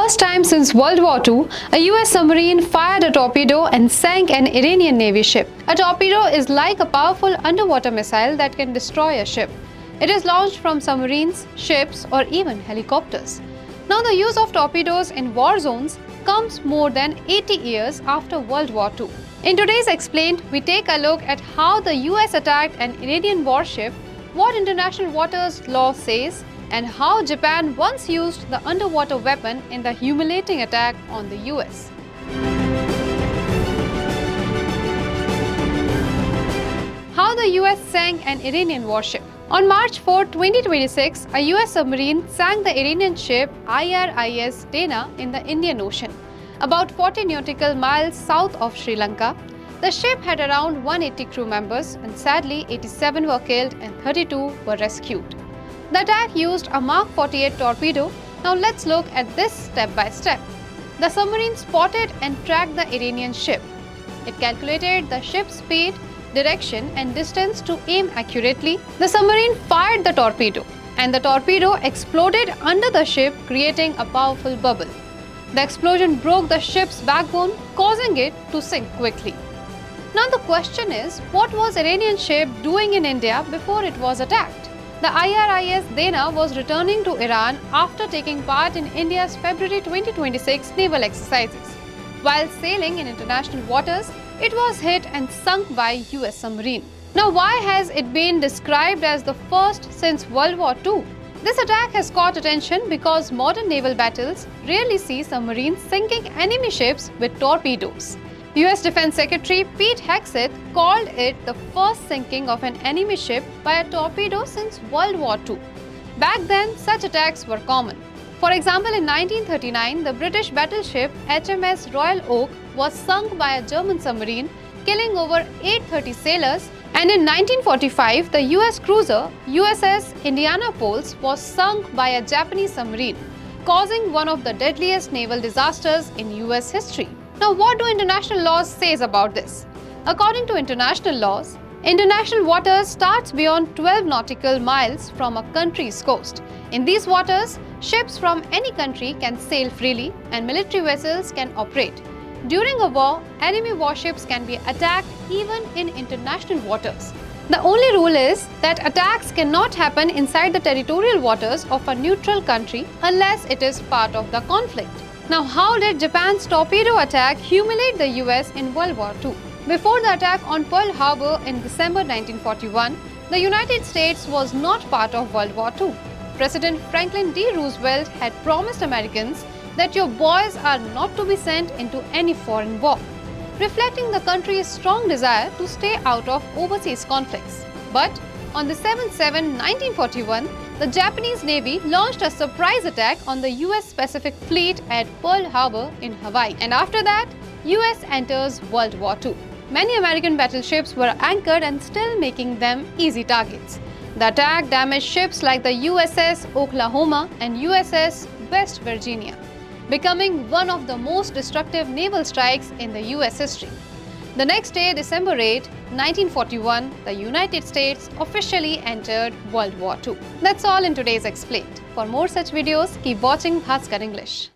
first time since World War II, a US submarine fired a torpedo and sank an Iranian Navy ship. A torpedo is like a powerful underwater missile that can destroy a ship. It is launched from submarines, ships, or even helicopters. Now, the use of torpedoes in war zones comes more than 80 years after World War II. In today's Explained, we take a look at how the US attacked an Iranian warship, what international waters law says, and how Japan once used the underwater weapon in the humiliating attack on the US. How the US sank an Iranian warship. On March 4, 2026, a US submarine sank the Iranian ship IRIS Dena in the Indian Ocean, about 40 nautical miles south of Sri Lanka. The ship had around 180 crew members, and sadly 87 were killed and 32 were rescued. The attack used a Mark 48 torpedo. Now let's look at this step by step. The submarine spotted and tracked the Iranian ship. It calculated the ship's speed, direction and distance to aim accurately. The submarine fired the torpedo, and the torpedo exploded under the ship, creating a powerful bubble. The explosion broke the ship's backbone, causing it to sink quickly. Now the question is, what was Iranian ship doing in India before it was attacked? The IRIS Dena was returning to Iran after taking part in India's February 2026 naval exercises. While sailing in international waters, it was hit and sunk by US submarine. Now, why has it been described as the first since World War II? This attack has caught attention because modern naval battles rarely see submarines sinking enemy ships with torpedoes. US Defense Secretary Pete Hegseth called it the first sinking of an enemy ship by a torpedo since World War II. Back then, such attacks were common. For example, in 1939, the British battleship HMS Royal Oak was sunk by a German submarine, killing over 830 sailors, and in 1945, the US cruiser USS Indianapolis was sunk by a Japanese submarine, causing one of the deadliest naval disasters in US history. Now, what do international laws say about this? According to international laws, international waters starts beyond 12 nautical miles from a country's coast. In these waters, ships from any country can sail freely and military vessels can operate. During a war, enemy warships can be attacked even in international waters. The only rule is that attacks cannot happen inside the territorial waters of a neutral country unless it is part of the conflict. Now, how did Japan's torpedo attack humiliate the US in World War II? Before the attack on Pearl Harbor in December 1941, the United States was not part of World War II. President Franklin D. Roosevelt had promised Americans that your boys are not to be sent into any foreign war, reflecting the country's strong desire to stay out of overseas conflicts. But on December 7, 1941, the Japanese Navy launched a surprise attack on the US Pacific Fleet at Pearl Harbor in Hawaii. And after that, US enters World War II. Many American battleships were anchored and still making them easy targets. The attack damaged ships like the USS Oklahoma and USS West Virginia, becoming one of the most destructive naval strikes in the US history. The next day, December 8, 1941, the United States officially entered World War II. That's all in today's Explained. For more such videos, keep watching Bhaskar English.